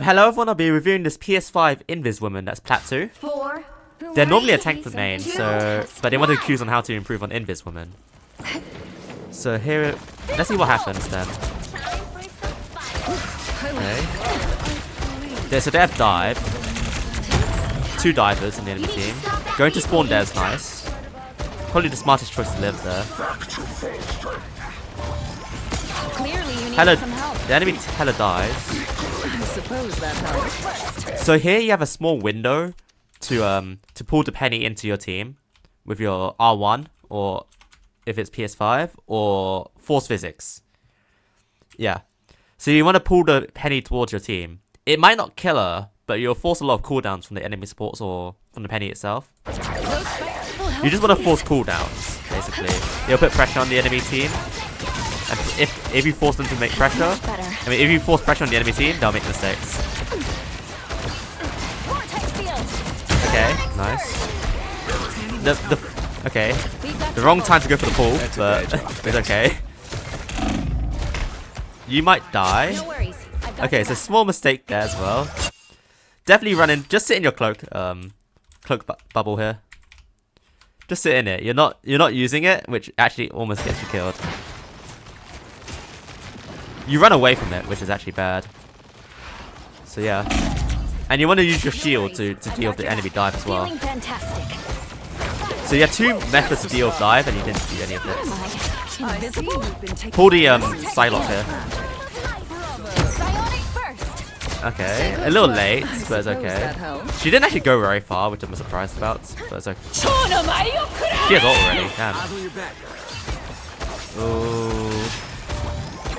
Hello everyone, I'll be reviewing this PS5 Invis woman that's Plat 2. They're normally a tank main, but they wanted cues on how to improve on Invis woman. So here, let's see what happens then. Okay. So they have dive. 2 divers in the enemy team. Going to spawn there is nice. Probably the smartest choice to live there. Hello, the enemy Hella dies. So here you have a small window to pull the penny into your team with your R1, or if it's PS5, or Force Physics. Yeah. So you want to pull the penny towards your team. It might not kill her, but you'll force a lot of cooldowns from the enemy supports or from the penny itself. You just want to force cooldowns, basically. You'll put pressure on the enemy team. And if you force them to make pressure, if you force pressure on the enemy team, they'll make mistakes. Okay, nice. Okay, the wrong time to go for the pull, but it's okay. You might die. Okay, it's a small mistake there as well. Definitely run in. Just sit in your cloak, bubble here. Just sit in it. You're not using it, which actually almost gets you killed. You run away from it, which is actually bad. So yeah. And you want to use your shield to deal with the enemy dive as well. So you have 2 methods to deal with dive, and you didn't do any of this. Pull the Psylocke here. Okay, a little late, but it's okay. She didn't actually go very far, which I'm surprised about, but it's okay. She has ult already, damn. Ooh.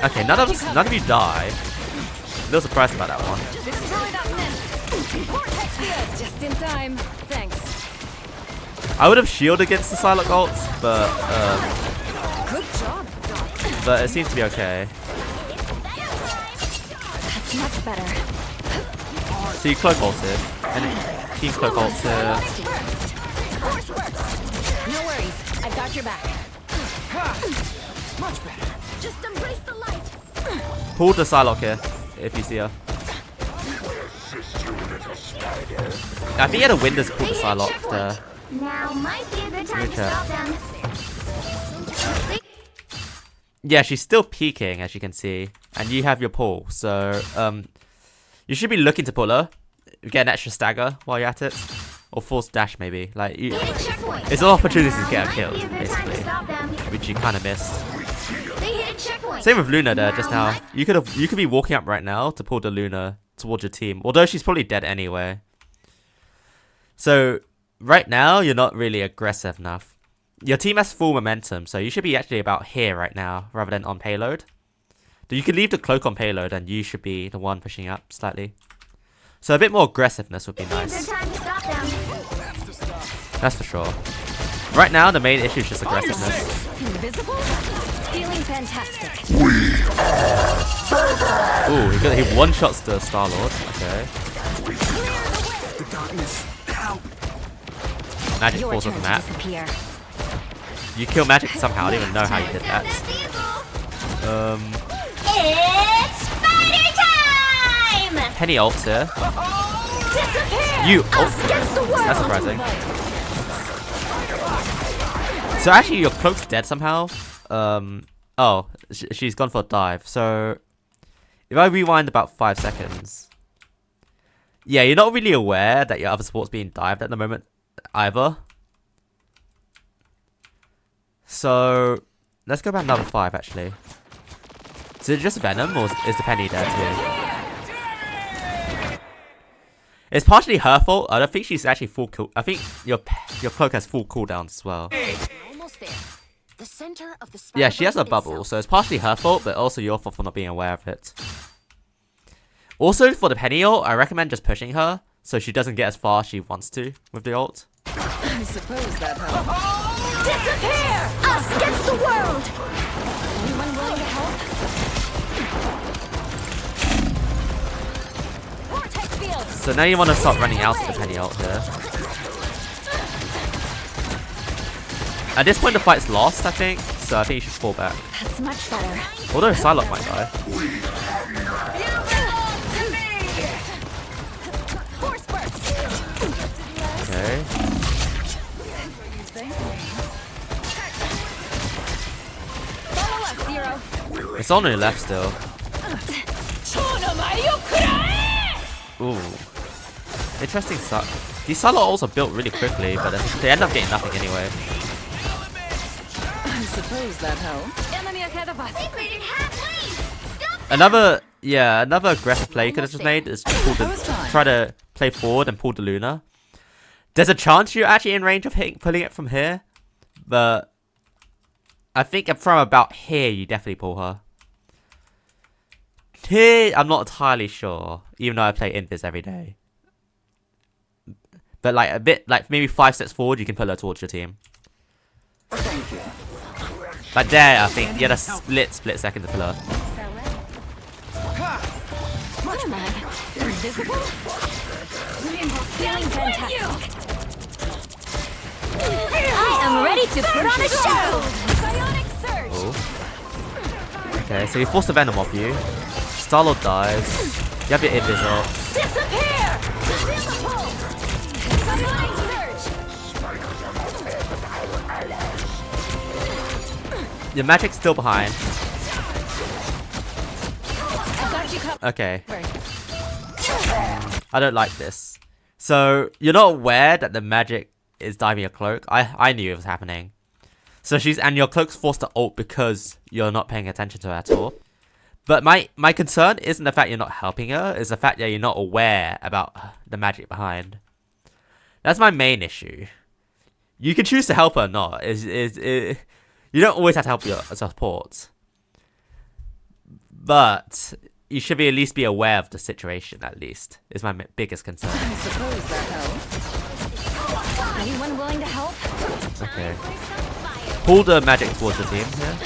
Okay, none of you die. A little surprised about that one. Just in time. Thanks. I would have shielded against the Psylocke ult, but it seems to be okay. That's much better. So you cloak ulted, and team cloak ulted. No worries, I've got your back. Much better. Just embrace the light. Pull the Psylocke here, if you see her. I think you had a Windows pull the Psylocke there. Now might be a good time to stop them. Yeah, she's still peeking, as you can see, and you have your pull. So you should be looking to pull her, get an extra stagger while you're at it, or force dash maybe. Like it's an opportunity to get her killed, basically, which you kind of missed. Same with Luna there just now. You could be walking up right now to pull the Luna towards your team, although she's probably dead anyway. So right now you're not really aggressive enough. Your team has full momentum, so you should be actually about here right now rather than on payload. You can leave the cloak on payload and you should be the one pushing up slightly. So a bit more aggressiveness would be nice. That's for sure. Right now the main issue is just aggressiveness. Invisible? Feeling fantastic. Ooh, he one-shots the Star-Lord. Okay. Magic falls off the map. You kill Magic somehow. I don't even know how you did that. It's fighting time! Penny ults here. You ult. That's surprising. So actually your cloak's dead somehow. Oh, she's gone for a dive. So if I rewind about 5 seconds. Yeah, you're not really aware that your other support's being dived at the moment either. So let's go back another 5 actually. Is it just Venom or is the penny there too? It's partially her fault. I don't think she's actually full cool. I think your cloak has full cooldowns as well. Almost there. The center of the Yeah, she has a bubble, so it's partially her fault, but also your fault for not being aware of it. Also, for the penny ult, I recommend just pushing her so she doesn't get as far as she wants to with the ult. I suppose that helps. Disappear! Us against the world! Anyone willing to help? Vortex field. So now you want to start running out of the penny ult here. At this point the fight's lost, I think, so I think you should fall back. That's much better. Although Psylocke might die. It's on your left still. Ooh. Interesting stuff. These solo ults are built really quickly, but they end up getting nothing anyway. I suppose that helps. Enemy ahead of us. Another aggressive play you could have just made is try to play forward and pull the Luna. There's a chance you're actually in range of pulling it from here, but I think from about here you definitely pull her. Here, I'm not entirely sure, even though I play Invis every day. But like a bit, like maybe 5 steps forward, you can pull her towards your team. Thank you. Like there, I think you had a split second to pull her. What am I? Invisible? Feeling fantastic. I am ready to put on a show. Psionic surge. Oh. Okay, so you force the Venom off you. Starlord dies. You have your Invis up. Disappear! Feel the pull! Psionic surge! Your magic's still behind. I've got you covered. Okay. I don't like this. So, you're not aware that the magic is diving your cloak. I knew it was happening. So and your cloak's forced to ult because you're not paying attention to her at all. But my concern isn't the fact you're not helping her, it's the fact that you're not aware about the magic behind. That's my main issue. You can choose to help her or not. You don't always have to help your support. But you should at least be aware of the situation, at least, is my biggest concern. I suppose that helps. Anyone willing to help? Okay. Pull the magic towards the team here.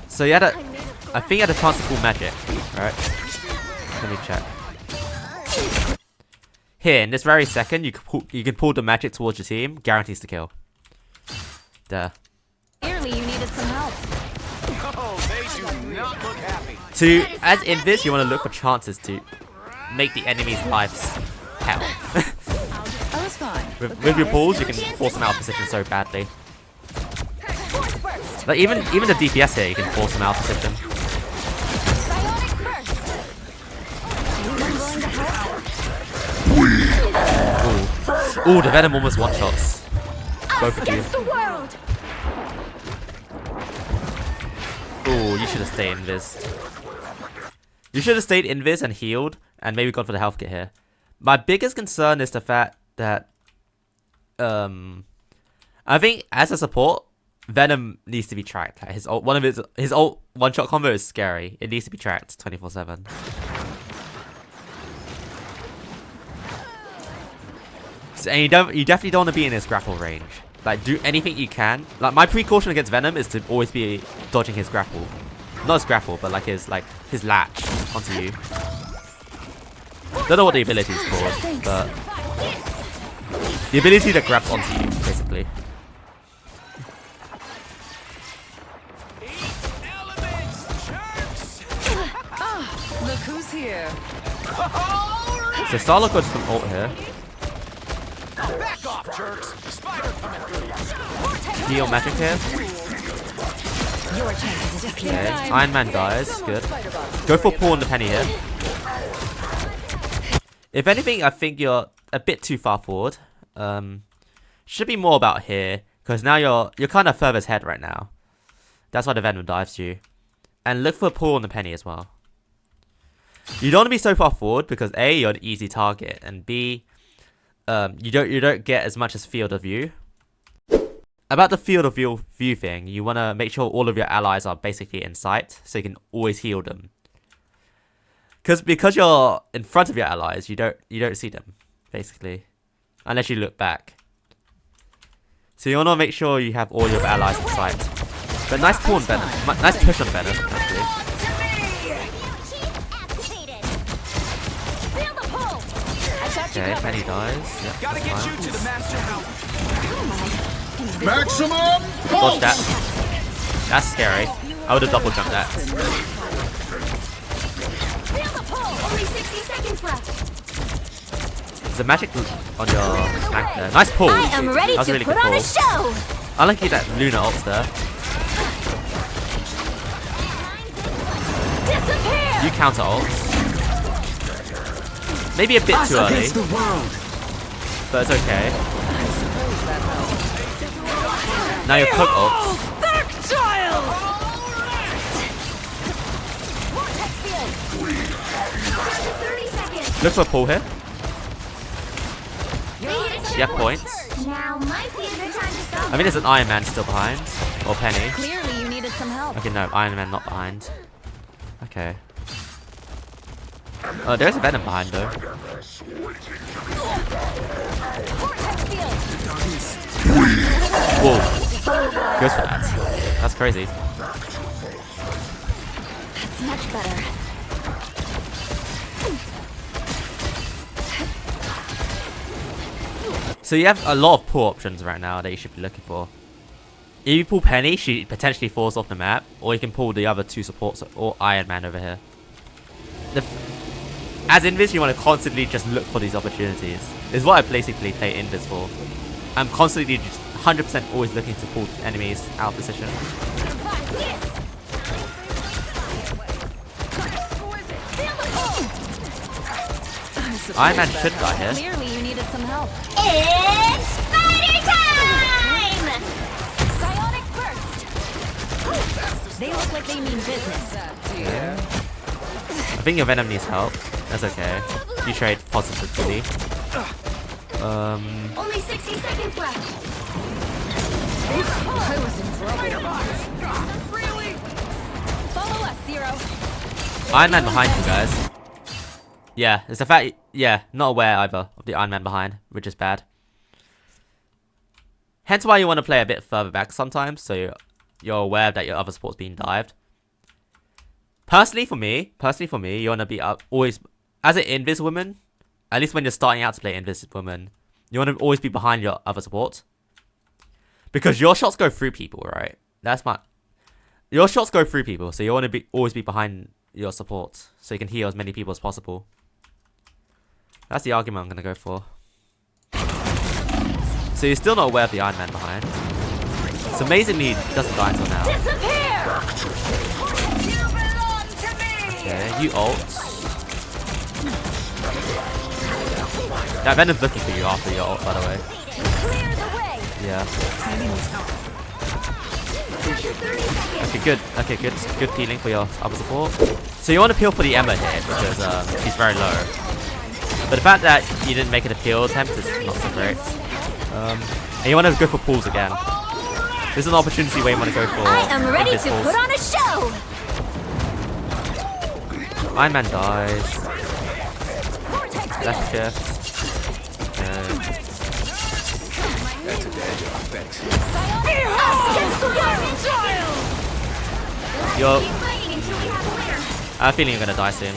So you had I think you had a chance to pull magic, right? Let me check. Here, in this very second, you can pull the magic towards your team, guarantees to kill. There. Clearly you needed some help. Oh, they do not look happy. As Invis, you want to look for chances to make the enemy's lives hell. I was fine. with your pulls, you can force them out of position so badly. Like even the DPS here, you can force them out of position. Psionic burst. Anyone willing to help? Ooh, the Venom almost one-shots. Both of you. Against the world. Ooh, you should have stayed Invis. You should have stayed Invis and healed, and maybe gone for the health kit here. My biggest concern is the fact that, I think as a support, Venom needs to be tracked. Like his ult one-shot combo is scary. It needs to be tracked 24/7. So, and you definitely don't want to be in his grapple range. Like, do anything you can. Like, my precaution against Venom is to always be dodging his grapple. Not his grapple, but like his latch onto you. Don't know what the ability is called, but the ability that grabs onto you, basically. Look who's here. So Starlock got some ult here. Back off, jerks. Spider coming through. Heal magic here. Your chance is Okay. Iron Man dies. Good. Go for pull on the penny here. If anything, I think you're a bit too far forward. Should be more about here, because now you're kind of furthest ahead right now. That's why the Venom dives you. And look for a pull on the penny as well. You don't want to be so far forward because A, you're an easy target, and B, you don't get as much as field of view. About the field of view thing, you want to make sure all of your allies are basically in sight, so you can always heal them. Because you're in front of your allies, you don't see them, basically, unless you look back. So you want to make sure you have all your allies in sight. But nice pull on Venom, nice push on Venom, actually. Okay, Penny dies. Yep, Gotta get you to the master house. Maximum Dodge that. That's scary. I would have double jumped that. Only 60 seconds left. There's a magic on your flank there. Nice pull. I am ready That was a to really put good on a pull. show. I like that Luna ults there. You counter ult. Maybe a bit too early, but it's okay. Now you're cloak ult. Look for a pull here. Yeah, points. Now might be a good time to stop. I mean, there's an Iron Man still behind. Or Penny. Clearly, you needed some help. Okay, no, Iron Man not behind. Okay. Oh, there's a Venom behind though. Whoa. Goes for that. That's crazy. That's much better. So you have a lot of pull options right now that you should be looking for. If you pull Penny, she potentially falls off the map, or you can pull the other two supports or Iron Man over here. As Invis, you want to constantly just look for these opportunities. Is what I basically play Invis for. I'm constantly just 100% always looking to pull enemies out of position. Iron Man should die here. Clearly, you needed some help. It's spider time! Psionic burst. They look like they mean business. I think your Venom needs help. That's okay. You trade positively. Only 60 seconds left. Follow us, Zero. Iron Man behind you guys. Yeah, it's the fact. Yeah, not aware either of the Iron Man behind, which is bad. Hence why you want to play a bit further back sometimes, so you're aware that your other support's being dived. Personally for me, you want to be up always as an Invis woman. At least when you're starting out to play Invis woman, you want to always be behind your other support, because your shots go through people, right? Your shots go through people, so you want to always be behind your support, so you can heal as many people as possible. That's the argument I'm gonna go for. So you're still not aware of the Iron Man behind. So amazingly, he doesn't die until now. Okay, you ult. That Venom's looking for you after your ult, by the way. Yeah. Okay, good. Okay, good healing for your other support. So you want to peel for the Emma here because he's very low. But the fact that you didn't make an appeal attempt is not so great. And you want to go for pulls again. This is an opportunity where you want to go for. I am ready to pulls. put on a show. Iron Man dies. Left shift. That's a dash off, thanks. You're. I have a feeling you're gonna die soon.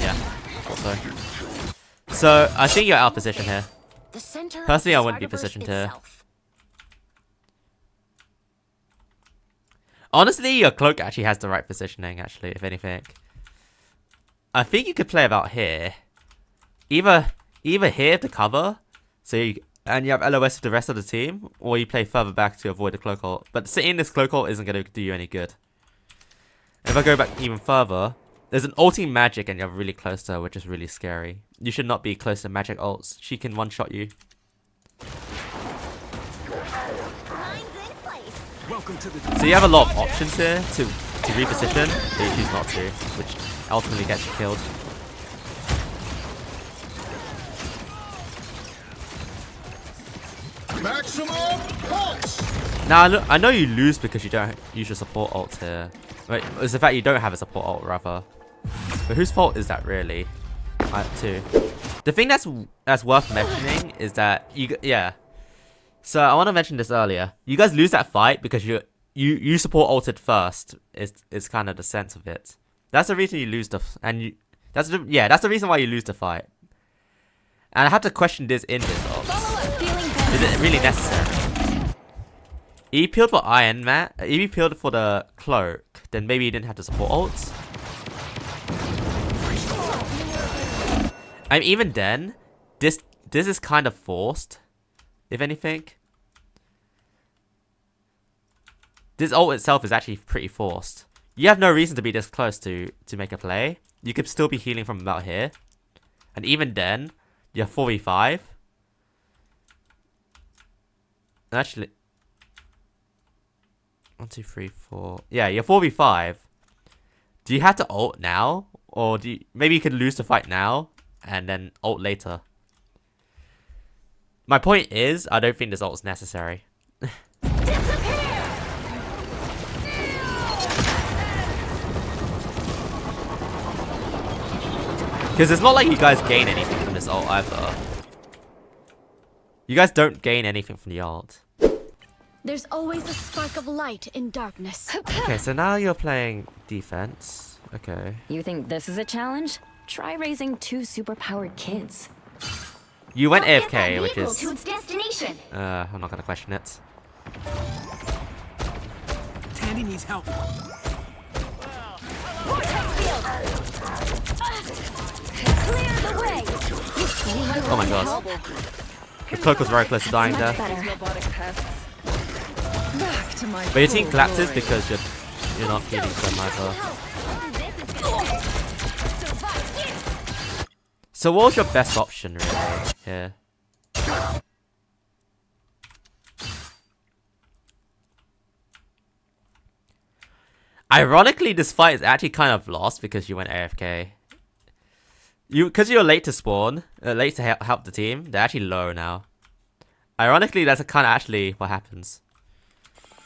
Yeah, thought so. So I think you're out of position here. Personally, I wouldn't be positioned here. Honestly, your cloak actually has the right positioning. Actually, if anything, I think you could play about here. Either here to cover, so you have LOS with the rest of the team, or you play further back to avoid the cloak ult. But sitting in this cloak ult isn't going to do you any good. If I go back even further, there's an ulting magic and you're really close to her, which is really scary. You should not be close to magic ults. She can one-shot you. So you have a lot of options here to reposition, but you choose not to, which ultimately gets you killed. Maximum pulse! Now I know you lose because you don't use your support ult here. Right, it's the fact you don't have a support ult rather. But whose fault is that really? Too. The thing that's worth mentioning is that So I want to mention this earlier. You guys lose that fight because you support ulted first. Is kind of the sense of it. That's the reason you lose that's the reason why you lose the fight. And I have to question this in this ult. Is it really necessary? If you peeled for Iron Man, if you peeled for the cloak, then maybe you didn't have to support ults. I mean, even then, this is kind of forced, if anything. this ult itself is actually pretty forced. You have no reason to be this close to make a play. You could still be healing from about here. And even then, you're 4v5. Actually, 1, 2, 3, 4. Yeah, you're 4v5. Do you have to ult now? Or maybe you could lose the fight now and then ult later. My point is, I don't think this ult is necessary. Because it's not like you guys gain anything from this ult either. You guys don't gain anything from the ult. There's always a spark of light in darkness. Okay, so now you're playing defense. Okay. You think this is a challenge? Try raising 2 superpowered kids. You went Get that AFK, which vehicle is... to its destination. I'm not gonna question it. Tandy needs help. Clear the way. Oh my god. The cloak was very close to dying there. Better. Robotic pests. Back to my But your team full collapses glory. because you're not feeding them either. So what was your best option really here? Ironically, this fight is actually kind of lost because you went AFK. Because you're late to spawn, late to help the team, they're actually low now. Ironically, that's kind of actually what happens.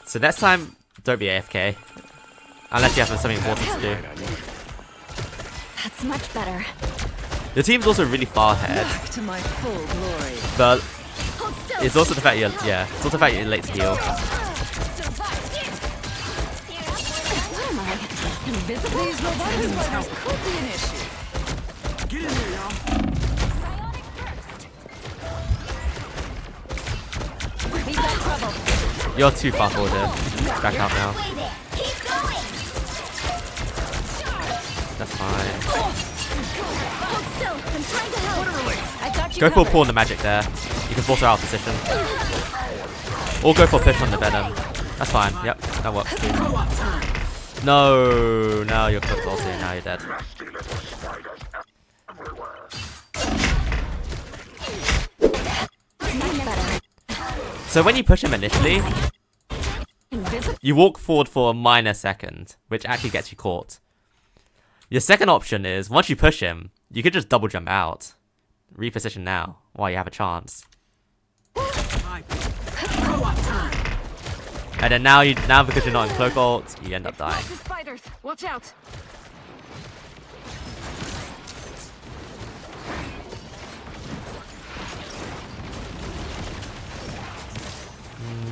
So next time, don't be AFK. Unless you have something important to do. That's much better. Your team's also really far ahead. Back to my full glory. But Hold still. it's also the fact you're, it's also the fact you're late to heal. Where am I? Invisible? These robotic spiders could be an issue. Get in there, y'all. We've got trouble. You're too far forward here. Back out now. That's fine. Hold still. I'm trying to help. I got you Go for a covered. pull on the magic there. You can force her out of position. Or go for a push on the venom. That's fine. Yep, that works too. No, now you're cooked also. Now you're dead. Much better. So when you push him initially, Invisible? you walk forward for a minor second, which actually gets you caught. Your second option is, once you push him, you could just double jump out. Reposition now, while you have a chance. And then now because you're not in cloak ult, you end up dying. Spiders, watch out.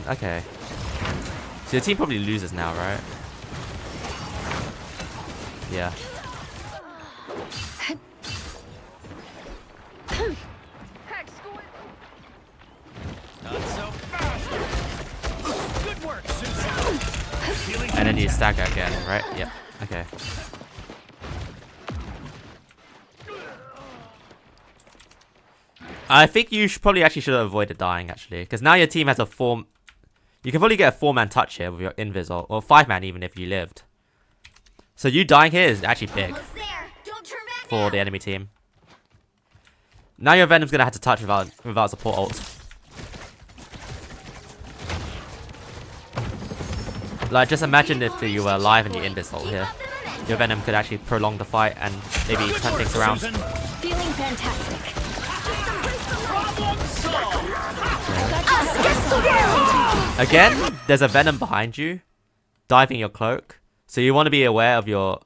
Okay. So your team probably loses now, right? Yeah. Not so fast. Good work, Susan. And then you stagger again, right? Yep. Okay. I think you probably should have avoided dying, actually. Because now your team has a 4... You can probably get a 4-man touch here with your invis ult. Or 5-man even if you lived. So you dying here is actually big for the enemy team. Now your Venom's going to have to touch without support ult. Like, just imagine if you were alive and you invis ult here. Your Venom could actually prolong the fight and maybe turn things around. Feeling fantastic. Again, there's a Venom behind you, diving your cloak. So you want to be aware of your...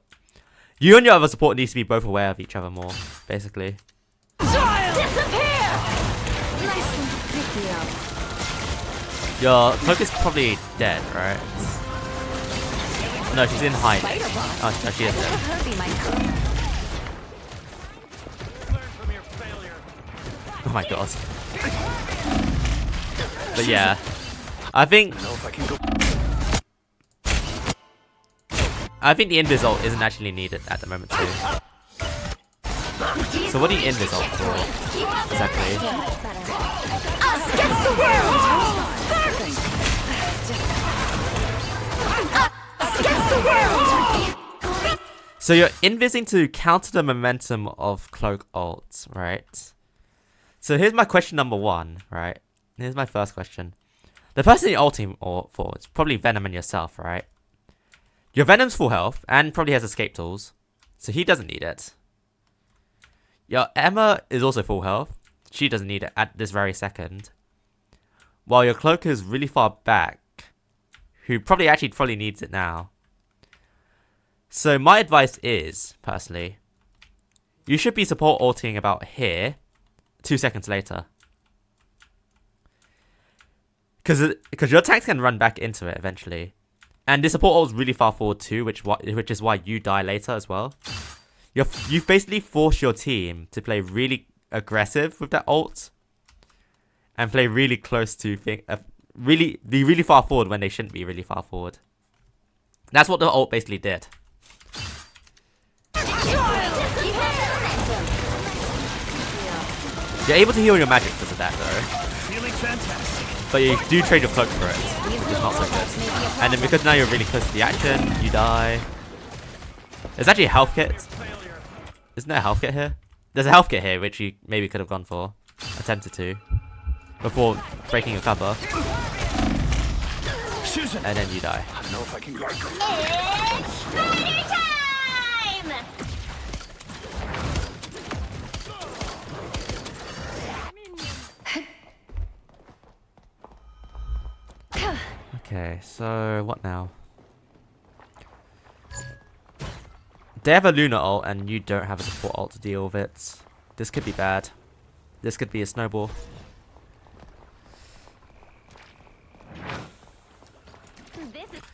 You and your other support needs to be both aware of each other more, basically. Your cloak is probably dead, right? No, she's in hiding. Oh, no, she is dead. Her be my cook. Oh my god. But yeah, I think the invis ult isn't actually needed at the moment too. So what do you invis ult for exactly? Us against the world! So you're invising to counter the momentum of cloak ult, right? So here's my question number 1, right? Here's my first question. The person you're ulting for is probably Venom and yourself, right? Your Venom's full health and probably has escape tools, so he doesn't need it. Your Emma is also full health. She doesn't need it at this very second. While your cloak is really far back, who probably needs it now. So my advice is, personally, you should be support ulting about here 2 seconds later. Because your tanks can run back into it eventually. And the support ult is really far forward too, which is why you die later as well. You've basically forced your team to play really aggressive with that ult. And play really close to be really far forward when they shouldn't be really far forward. That's what the ult basically did. You're able to heal your magic because of that though. Feeling fantastic. But you do trade your cloak for it, which is not so good. And then because now you're really close to the action, you die. There's actually a health kit. Isn't there a health kit here? There's a health kit here, which you maybe could have gone for. Attempted to. Before breaking your cover. Susan. And then you die. I don't know if I can guard. It's party time! Okay, so what now? They have a Luna ult and you don't have a support ult to deal with it. This could be bad. This could be a snowball.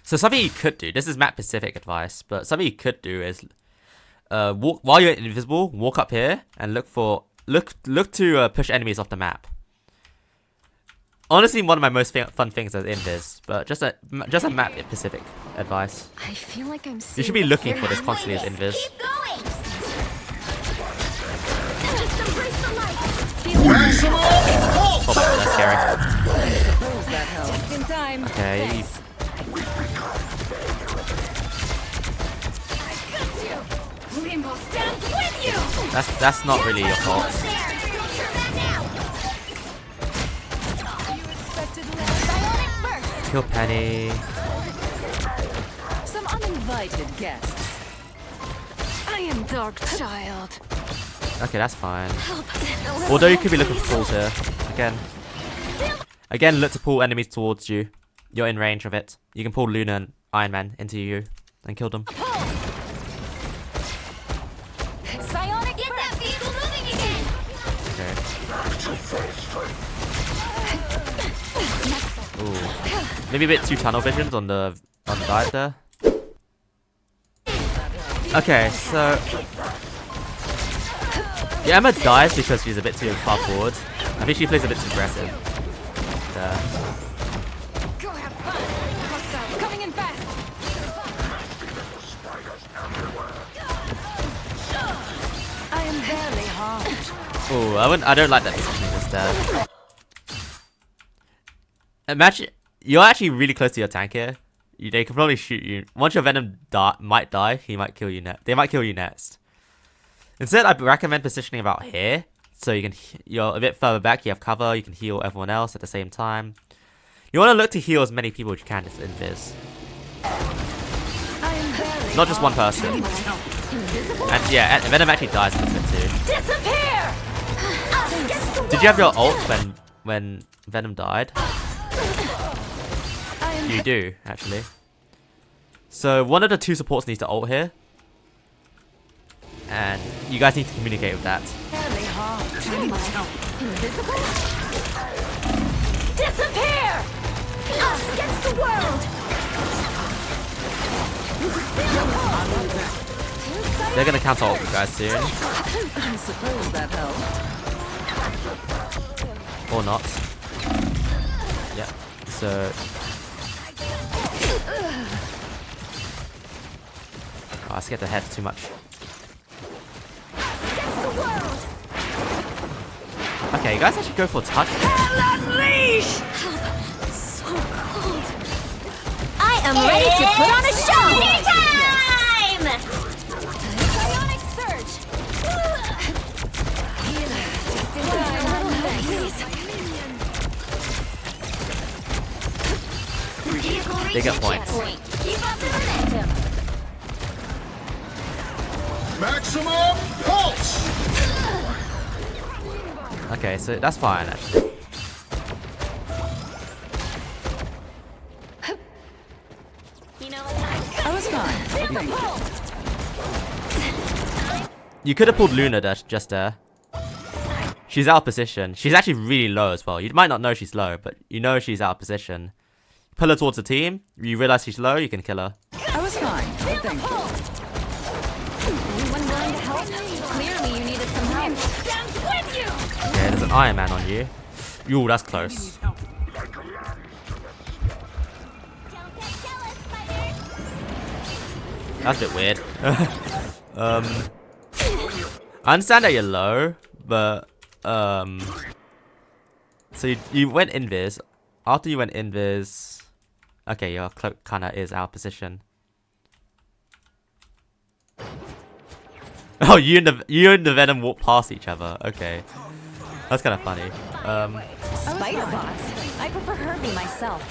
So something you could do, this is map specific advice, but something you could do is walk while you're invisible, walk up here and look to push enemies off the map. Honestly, one of my most fun things as invis, but just a map specific advice. I feel like I'm You should be looking for this constantly as invis. Keep going! Just embrace the light. Oh, that's scary. Suppose that helps. Just in time. Okay. Rainbow stands with you. That's not really your fault. Kill Penny. Some uninvited guests. I am Dark Child. Okay, that's fine. Help. Although you could be looking for pulls here. Again, look to pull enemies towards you. You're in range of it. You can pull Luna and Iron Man into you and kill them. Psionic, get that vehicle moving again! Okay. Ooh. Maybe a bit too tunnel visions on the dive there. Okay, so yeah, Emma dies because she's a bit too far forward. I think she plays a bit too aggressive. Go have fun. Hostiles coming in fast. I am barely harmed. Ooh, I don't like that positioning instead. Imagine you're actually really close to your tank here. They can probably shoot you. Once your Venom might die, he might kill you next. They might kill you next. Instead, I recommend positioning about here, so you're a bit further back. You have cover. You can heal everyone else at the same time. You want to look to heal as many people as you can as invis. I am barely Not just one person. And yeah, Venom actually dies a bit too. Disappear! Us against the Did you have your ult when Venom died? You do, actually. So one of the two supports needs to ult here. And you guys need to communicate with that. barely harmed. Invisible? Disappear! Us against the world! They're gonna counter ult you guys soon. I suppose that helped. Or not. Yeah. So oh, I scared the head too much. Against the world! Okay, you guys actually go for a touch. Unleash! So cold. I am ready to put on a show! Party time! They get points. Keep up the momentum. Maximum pulse! Okay, so that's fine actually. You know what? I was fine. Thank you. You could have pulled Luna just there. She's out of position. She's actually really low as well. You might not know she's low, but you know she's out of position. Pull her towards the team. You realize she's low, you can kill her. I was fine. Thank you. Anyone willing to help? Clearly you needed some help. Stand with you! Okay, there's an Iron Man on you. Ooh, that's close. Don't get jealous, fighter! That's a bit weird. I understand that you're low, but so you went invis. After you went invis, okay, your cloak kinda is out of position. Oh, you and the Venom walk past each other. Okay, that's kind of funny. Spider bots? I prefer Herbie myself.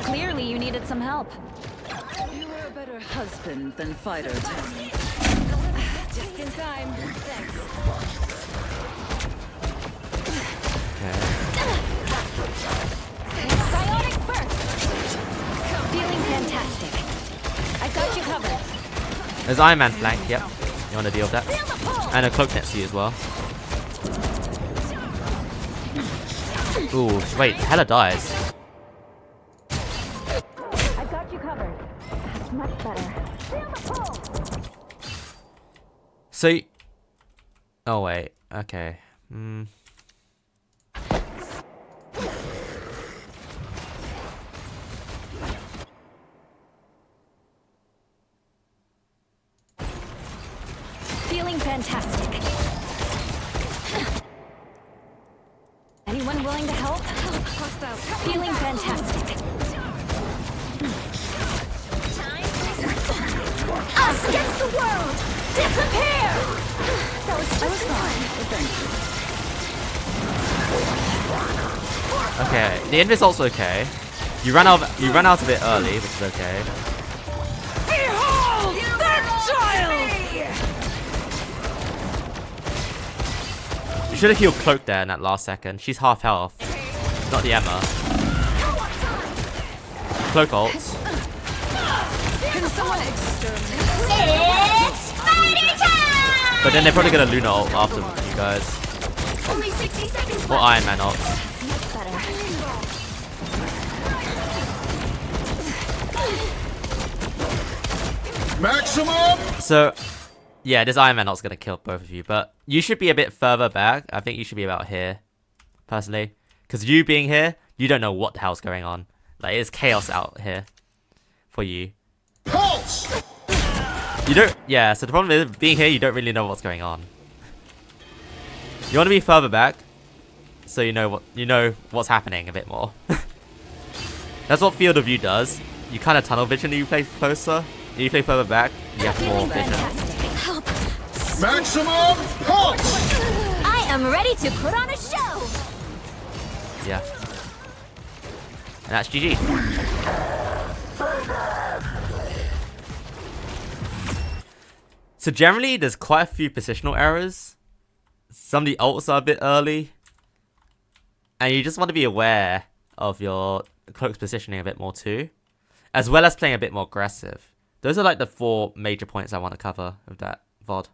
Clearly you needed some help. You were a better husband than fighter, Tony. Just in time. Thanks. Okay. Psionic burst! Feeling fantastic. I got you covered. There's Iron Man flank. Yep, you want to deal with that, Feel the pull! and a cloak next to you as well. Ooh, wait, Hela dies. I got you covered. That's much better. Feel the pull! So, oh wait, okay. Feeling fantastic. Anyone willing to help? Feeling fantastic. Us against the world! Disappear! That was just fine. Okay, the invis ult's okay. You ran out of it early, which is okay. Behold that child! You should have healed Cloak there in that last second. She's half health, not the Emma. Cloak ults. Can someone exterminate? It's fighter time! But then they're probably gonna Luna ult after you guys. Only 60 seconds Or Iron Man ult. Much better. Maximum! So, yeah, this Iron Man ult's gonna kill both of you. But you should be a bit further back. I think you should be about here, personally. Because you being here, you don't know what the hell's going on. Like, it's chaos out here for you. Pulse! You don't, yeah, so the problem is, being here, you don't really know what's going on. You want to be further back, so you know what's happening a bit more. That's what Field of View does. You kind of tunnel vision when you play closer. When you play further back, you have more vision. Help! Maximum pulse! I am ready to put on a show! Yeah. And that's GG. So generally, there's quite a few positional errors. Some of the ults are a bit early. And you just want to be aware of your cloak's positioning a bit more too. As well as playing a bit more aggressive. Those are like the 4 major points I want to cover of that VOD.